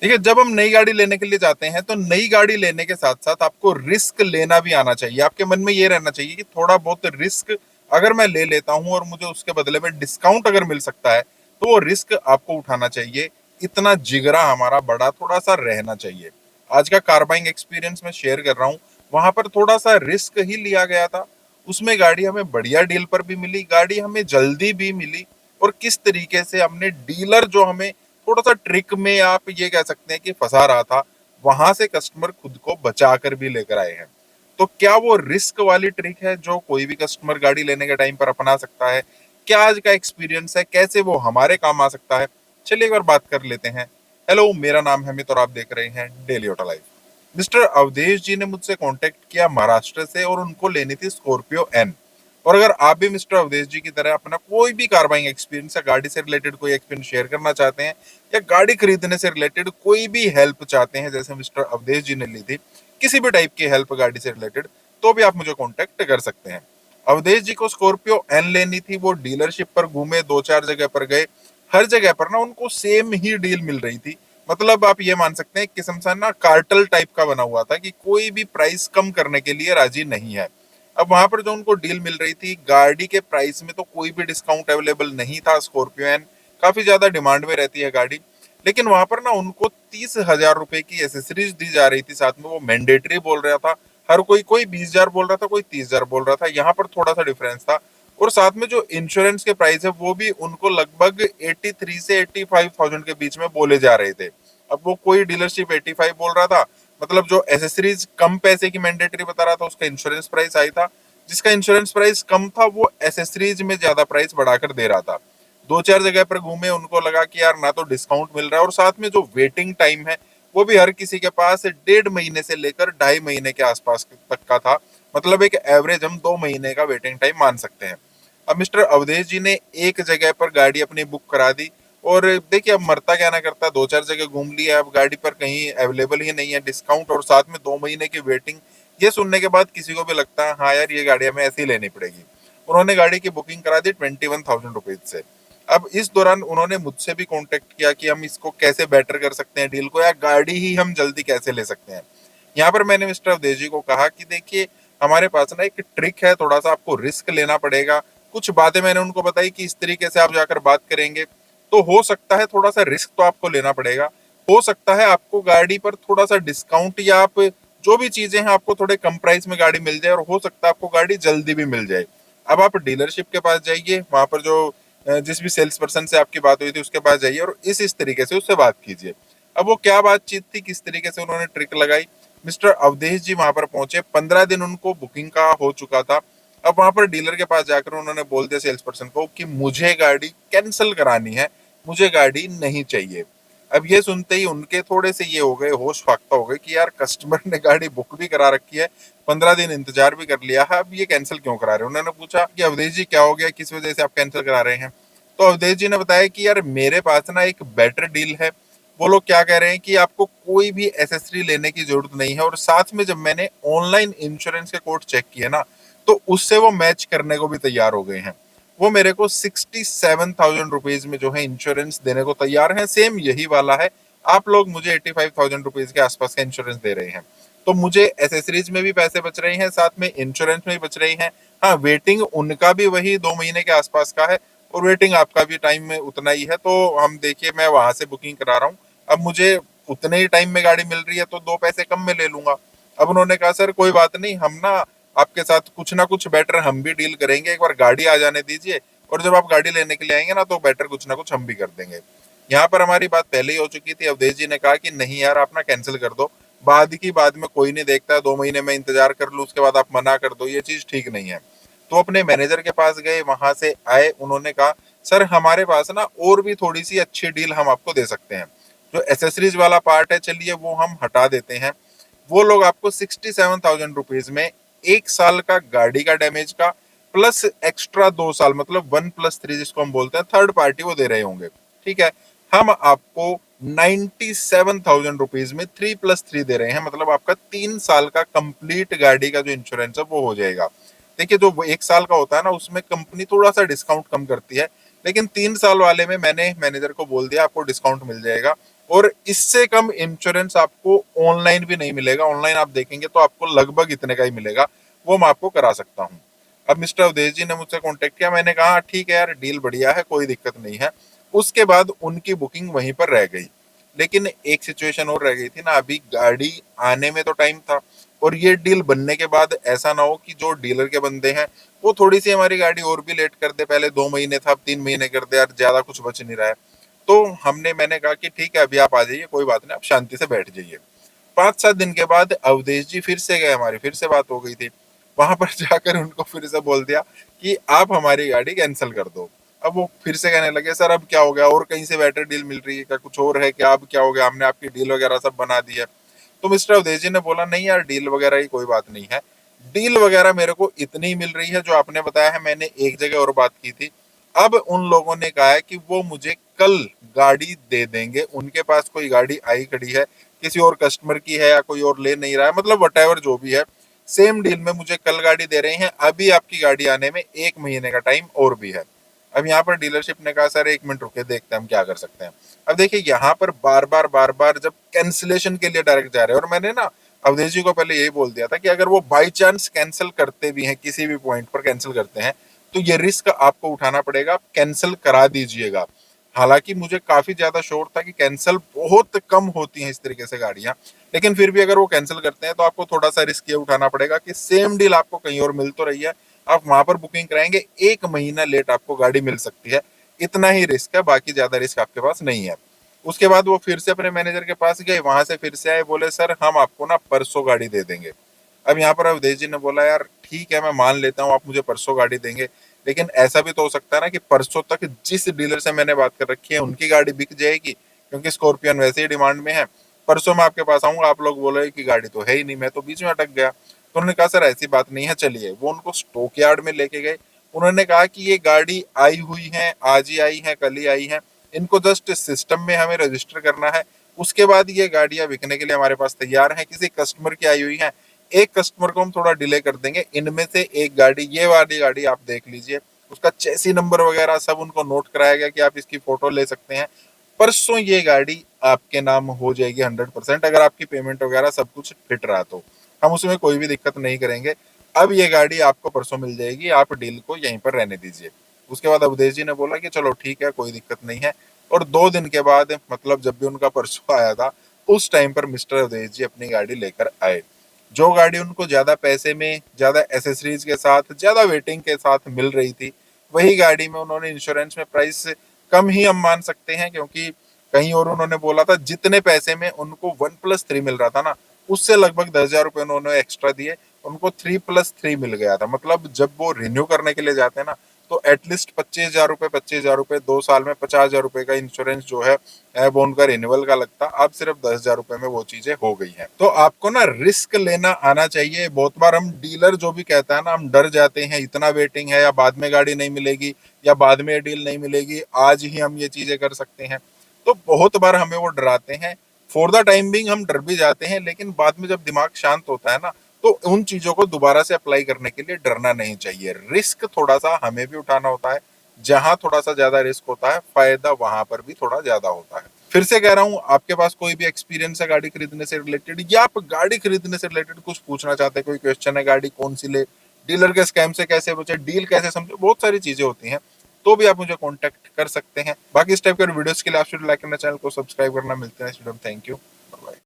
देखिए, जब हम नई गाड़ी लेने के लिए जाते हैं तो नई गाड़ी लेने के साथ साथ आपको रिस्क लेना भी आना चाहिए। आपके मन में ये रहना चाहिए कि थोड़ा बहुत रिस्क अगर मैं ले लेता हूं और मुझे उसके बदले में डिस्काउंट अगर मिल सकता है तो वो रिस्क आपको उठाना चाहिए। इतना जिगरा हमारा बड़ा थोड़ा सा रहना चाहिए। आज का कार बाइंग एक्सपीरियंस मैं शेयर कर रहा हूँ। वहां पर थोड़ा सा रिस्क ही लिया गया था। उसमें गाड़ी हमें बढ़िया डील पर भी मिली, गाड़ी हमें जल्दी भी मिली। और किस तरीके से हमने डीलर जो हमें थोड़ा सा ट्रिक में आप ये कह सकते हैं कि फंसा रहा था, वहां से कस्टमर खुद को बचा कर भी लेकर आए हैं। तो क्या वो रिस्क वाली ट्रिक है जो कोई भी कस्टमर गाड़ी लेने के टाइम पर अपना सकता है? क्या आज का एक्सपीरियंस है, कैसे वो हमारे काम आ सकता है? चलिए एक बार बात कर लेते हैं। हेलो, मेरा नाम है अमित और आप देख रहे हैं daily auto life. Mister Awadhesh ji ने मुझसे कांटेक्ट किया महाराष्ट्र से और उनको लेनी थी स्कॉर्पियो एन। और अगर आप भी मिस्टर अवधेश जी की तरह अपना कोई भी कार बाइंग एक्सपीरियंस या गाड़ी से रिलेटेड कोई एक्सपीरियंस शेयर करना चाहते हैं या गाड़ी खरीदने से रिलेटेड कोई भी हेल्प चाहते हैं जैसे मिस्टर अवधेश जी ने ली थी, किसी भी टाइप की हेल्प गाड़ी से रिलेटेड, तो भी आप मुझे कांटेक्ट कर सकते हैं। अवधेश जी को स्कॉर्पियो एन लेनी थी। वो डीलरशिप पर घूमे, दो चार जगह पर गए। हर जगह पर ना उनको सेम ही डील मिल रही थी। मतलब आप ये मान सकते हैं एक किस्म सा ना कार्टल टाइप का बना हुआ था कि कोई भी प्राइस कम करने के लिए राजी नहीं है। अब वहां पर जो उनको डील मिल रही थी गाड़ी के प्राइस में, तो कोई भी डिस्काउंट अवेलेबल नहीं था। स्कॉर्पियो एन काफी ज्यादा डिमांड में रहती है गाड़ी। लेकिन वहां पर ना उनको 30,000 रुपए की एसेसरीज दी जा रही थी, साथ में वो मैंडेटरी बोल रहा था। हर कोई कोई 20,000 बोल रहा था, कोई 30,000 बोल रहा था। यहाँ पर थोड़ा सा डिफरेंस था। और साथ में जो इंश्योरेंस के प्राइस है वो भी उनको लगभग 83 से 85,000 के बीच में बोले जा रहे थे। अब वो कोई डीलरशिप 85 बोल रहा था, मतलब जो एसेसरीज कम पैसे की मैंडेटरी बता रहा था उसका इंश्योरेंस प्राइस आई था। जिसका इंश्योरेंस प्राइस कम था वो एसेसरीज में ज्यादा प्राइस बढ़ाकर दे रहा था। दो चार जगह पर घूमे, उनको लगा कि यार ना तो डिस्काउंट मिल रहा है और साथ में जो वेटिंग टाइम है वो भी हर किसी के पास 1.5 महीने से लेकर 2.5 महीने के आसपास तक का था। मतलब एक एवरेज हम 2 महीने का वेटिंग टाइम मान सकते हैं। अब मिस्टर अवधेश जी ने एक जगह पर गाड़ी अपनी बुक करा दी। और देखिए, अब मरता क्या ना करता, दो चार जगह घूम लिया, अब गाड़ी पर कहीं अवेलेबल ही नहीं है डिस्काउंट और साथ में 2 महीने की वेटिंग। ये सुनने के बाद किसी को भी लगता है हाँ यार ये गाड़ी हमें ऐसी ही लेनी पड़ेगी। उन्होंने गाड़ी की बुकिंग करा दी 21,000 रुपीज से। अब इस दौरान उन्होंने मुझसे भी कांटेक्ट किया कि हम इसको कैसे बेटर कर सकते हैं डील को, या गाड़ी ही हम जल्दी कैसे ले सकते हैं। यहाँ पर मैंने मिस्टर अवधेश जी को कहा कि देखिए, हमारे पास ना एक ट्रिक है, थोड़ा सा आपको रिस्क लेना पड़ेगा। कुछ बातें मैंने उनको बताई कि इस तरीके से आप जाकर बात करेंगे तो हो सकता है थोड़ा सा रिस्क तो आपको लेना पड़ेगा। हो सकता है आपको गाड़ी पर थोड़ा सा डिस्काउंट या आप जो भी चीजें हैं आपको थोड़े कम प्राइस में गाड़ी मिल जाए और हो सकता है आपको गाड़ी जल्दी भी मिल जाए। अब आप डीलरशिप के पास जाइए, वहां पर जो जिस भी सेल्स पर्सन से आपकी बात हुई थी उसके पास जाइए और इस तरीके से उससे बात कीजिए। अब वो क्या बातचीत थी, किस तरीके से उन्होंने ट्रिक लगाई। मिस्टर अवधेश जी वहां पर पहुंचे, 15 दिन उनको बुकिंग का हो चुका था। अब वहां पर डीलर के पास जाकर उन्होंने बोल दिया सेल्स पर्सन को कि मुझे गाड़ी कैंसिल करानी है, मुझे गाड़ी नहीं चाहिए। अब ये सुनते ही उनके थोड़े से ये हो गए, होश फाख्ता हो गए कि यार कस्टमर ने गाड़ी बुक भी करा रखी है, 15 दिन इंतजार भी कर लिया है, अब ये कैंसिल क्यों करा रहे हैं। उन्होंने पूछा कि अवधेश जी क्या हो गया, किस वजह से आप कैंसिल करा रहे हैं। तो अवधेश जी ने बताया कि यार मेरे पास ना एक बेटर डील है। वो लोग क्या कह रहे हैं कि आपको कोई भी एसेसरी लेने की जरूरत नहीं है और साथ में जब मैंने ऑनलाइन इंश्योरेंस के कोड चेक किए ना तो उससे वो मैच करने को भी तैयार हो गए हैं। वो मेरे को 67,000 रुपीज में जो है इंश्योरेंस देने को तैयार है, सेम यही वाला है। आप लोग मुझे 85,000 रुपीज के आसपास का इंश्योरेंस दे रहे हैं। तो मुझे एसेसरीज में भी पैसे बच रहे हैं, साथ में इंश्योरेंस में भी बच रही हैं। हाँ, वेटिंग उनका भी वही 2 महीने के आसपास का है और वेटिंग आपका भी टाइम में उतना ही है। तो हम देखिए, मैं वहां से बुकिंग करा रहा हूँ, अब मुझे उतने ही टाइम में गाड़ी मिल रही है तो दो पैसे कम में ले लूंगा। अब उन्होंने कहा सर कोई बात नहीं, हम ना आपके साथ कुछ ना कुछ बेटर हम भी डील करेंगे, एक बार गाड़ी आ जाने दीजिए और जब आप गाड़ी लेने के लिए आएंगे ना तो बेटर कुछ ना कुछ हम भी कर देंगे। यहाँ पर हमारी बात पहले ही हो चुकी थी। अवधेश जी ने कहा कि नहीं यार, आप ना कैंसिल कर दो, बाद की बाद में कोई नहीं देखता है, 2 महीने में इंतजार कर लूँ उसके बाद आप मना कर दो, ये चीज ठीक नहीं है। तो अपने मैनेजर के पास गए, वहां से आए, उन्होंने कहा सर हमारे पास ना और भी थोड़ी सी अच्छी डील हम आपको दे सकते हैं। जो एसेसरीज वाला पार्ट है चलिए वो हम हटा देते हैं। वो लोग आपको 67,000 रुपीज में 1 साल का गाड़ी का डैमेज का प्लस एक्स्ट्रा 2 साल, मतलब 1+3 जिसको हम बोलते हैं, थर्ड पार्टी वो दे रहे होंगे। ठीक है, हम आपको 97,000 रुपीज में 3+3 दे रहे हैं, मतलब आपका 3 साल का कंप्लीट गाड़ी का जो इंश्योरेंस है वो हो जाएगा। देखिए, जो वो 1 साल का होता है ना उसमें कंपनी थोड़ा सा डिस्काउंट कम करती है, लेकिन 3 साल वाले में मैंने मैनेजर को बोल दिया आपको डिस्काउंट मिल जाएगा। और इससे कम इंश्योरेंस आपको ऑनलाइन भी नहीं मिलेगा। ऑनलाइन आप देखेंगे तो आपको लगभग इतने का ही मिलेगा, वो मैं आपको करा सकता हूँ। अब मिस्टर अवधेश जी ने मुझसे कांटेक्ट किया, मैंने कहा ठीक है यार, डील बढ़िया है, कोई दिक्कत नहीं है। उसके बाद उनकी बुकिंग वहीं पर रह गई। लेकिन एक सिचुएशन और रह गई थी ना, अभी गाड़ी आने में तो टाइम था, और ये डील बनने के बाद ऐसा ना हो कि जो डीलर के बंदे हैं वो थोड़ी सी हमारी गाड़ी और भी लेट कर दे। पहले 2 महीने था, अब 3 महीने कर दे, यार ज्यादा कुछ बच नहीं रहा है। तो मैंने कहा कि ठीक है, अभी आप आ जाइए, कोई बात नहीं, आप शांति से बैठ जाइए। 5-7 दिन के बाद अवधेश जी फिर से गए, हमारी फिर से बात हो गई थी। वहां पर जाकर उनको फिर से बोल दिया कि आप हमारी गाड़ी कैंसिल कर दो। अब वो फिर से कहने लगे, सर अब क्या हो गया, और कहीं से बेटर डील मिल रही है क्या, कुछ और है क्या, अब क्या हो गया, हमने आपकी डील वगैरह सब बना दी है। तो मिस्टर अवधेश जी ने बोला, नहीं यार, डील वगैरह की कोई बात नहीं है। डील वगैरह मेरे को इतनी ही मिल रही है जो आपने बताया है, मैंने एक जगह और बात की थी। अब उन लोगों ने कहा है कि वो मुझे कल गाड़ी दे देंगे, उनके पास कोई गाड़ी आई खड़ी है, किसी और कस्टमर की है या कोई और ले नहीं रहा है, मतलब वट जो भी है, सेम डील में मुझे कल गाड़ी दे रहे हैं। अभी आपकी गाड़ी आने में 1 महीने का टाइम और भी है। अब यहाँ पर डीलरशिप ने कहा, सर 1 मिनट रुके, देखते हैं हम क्या कर सकते हैं। अब देखिए, यहाँ पर बार बार जब कैंसिलेशन के लिए डायरेक्ट जा रहे हैं, और मैंने ना अवधेश जी को पहले यही बोल दिया था कि अगर वो बाई चांस कैंसिल करते भी हैं, किसी भी पॉइंट पर कैंसिल करते हैं, तो ये रिस्क आपको उठाना पड़ेगा, आप कैंसिल करा दीजिएगा। हालांकि मुझे काफी ज्यादा श्योर था कि कैंसिल बहुत कम होती हैं इस तरीके से गाड़ियां, लेकिन फिर भी अगर वो कैंसिल करते हैं तो आपको थोड़ा सा रिस्क ये उठाना पड़ेगा कि सेम डील आपको कहीं और मिल तो रही है, आप वहां पर बुकिंग कराएंगे, 1 महीना लेट आपको गाड़ी मिल सकती है। इतना ही रिस्क है, बाकी ज्यादा रिस्क आपके पास नहीं है। उसके बाद वो फिर से अपने मैनेजर के पास गए, वहां से फिर से आए, बोले सर हम आपको ना परसों गाड़ी दे देंगे। अब यहाँ पर अवधेश जी ने बोला, यार ठीक है, मैं मान लेता हूँ आप मुझे परसों गाड़ी देंगे, लेकिन ऐसा भी तो हो सकता है ना कि परसों तक जिस डीलर से मैंने बात कर रखी है उनकी गाड़ी बिक जाएगी, क्योंकि स्कॉर्पियन वैसे ही डिमांड में है। परसों मैं आपके पास आऊंगा, आप लोग बोले कि गाड़ी तो है ही नहीं, मैं तो बीच में अटक गया। तो उन्होंने कहा, सर ऐसी बात नहीं है, चलिए। वो उनको स्टॉक यार्ड में लेके गए। उन्होंने कहा कि ये गाड़ी आई हुई है, आज ही आई है, कल ही आई है, इनको जस्ट सिस्टम में हमें रजिस्टर करना है, उसके बाद ये गाड़ियां बिकने के लिए हमारे पास तैयार हैं, किसी कस्टमर की आई हुई है, एक कस्टमर को हम थोड़ा डिले कर देंगे, इनमें से एक गाड़ी, ये वाली गाड़ी आप देख लीजिए, उसका चेसी नंबर वगैरह सब उनको नोट कराया गया कि आप इसकी फोटो ले सकते हैं। परसों ये गाड़ी आपके नाम हो जाएगी 100%, अगर आपकी पेमेंट वगैरह सब कुछ फिट रहा तो हम उसमें कोई भी दिक्कत नहीं करेंगे। अब ये गाड़ी आपको परसों मिल जाएगी, आप डील को यहीं पर रहने दीजिए। उसके बाद अवधेश जी ने बोला कि चलो ठीक है, कोई दिक्कत नहीं है। और 2 दिन के बाद, मतलब जब भी उनका परसों आया था, उस टाइम पर मिस्टर अवधेश जी अपनी गाड़ी लेकर आए। जो गाड़ी उनको ज्यादा पैसे में, ज्यादा एसेसरीज के साथ, ज्यादा वेटिंग के साथ मिल रही थी, वही गाड़ी में उन्होंने इंश्योरेंस में प्राइस कम ही हम मान सकते हैं, क्योंकि कहीं और उन्होंने बोला था जितने पैसे में उनको 1+3 मिल रहा था ना, उससे लगभग 10,000 रुपये उन्होंने एक्स्ट्रा दिए, उनको 3+3 मिल गया था। मतलब जब वो रिन्यू करने के लिए जाते हैं ना, तो एटलीस्ट 25,000 रुपये, 25,000 रुपये, 2 साल में 50,000 रुपये का इंश्योरेंस जो है वो उनका रिन्यूअल का लगता। अब सिर्फ 10,000 रुपये में वो चीजें हो गई हैं। तो आपको ना रिस्क लेना आना चाहिए। बहुत बार हम डीलर जो भी कहता है ना, हम डर जाते हैं, इतना वेटिंग है, या बाद में गाड़ी नहीं मिलेगी, या बाद में डील नहीं मिलेगी, आज ही हम ये चीजें कर सकते हैं। तो बहुत बार हमें वो डराते हैं। फॉर द टाइम बिंग हम डर भी जाते हैं, लेकिन बाद में जब दिमाग शांत होता है ना, तो उन चीजों को दोबारा से अप्लाई करने के लिए डरना नहीं चाहिए। रिस्क थोड़ा सा हमें भी उठाना होता है, जहां थोड़ा सा ज्यादा रिस्क होता है, फायदा वहां पर भी थोड़ा ज्यादा होता है। फिर से कह रहा हूँ, आपके पास कोई भी एक्सपीरियंस है गाड़ी खरीदने से रिलेटेड, या आप गाड़ी खरीदने से रिलेटेड कुछ पूछना चाहते हैं, कोई क्वेश्चन है, गाड़ी कौन सी ले, डीलर के स्कैम से कैसे बचे, डील कैसे समझे, बहुत सारी चीजें होती हैं, तो भी आप मुझे कांटेक्ट कर सकते हैं। बाकी इस टाइप के वीडियोस के लिए आप लाइक करना, चैनल को सब्सक्राइब करना। मिलते हैं, थैंक यू, बाय।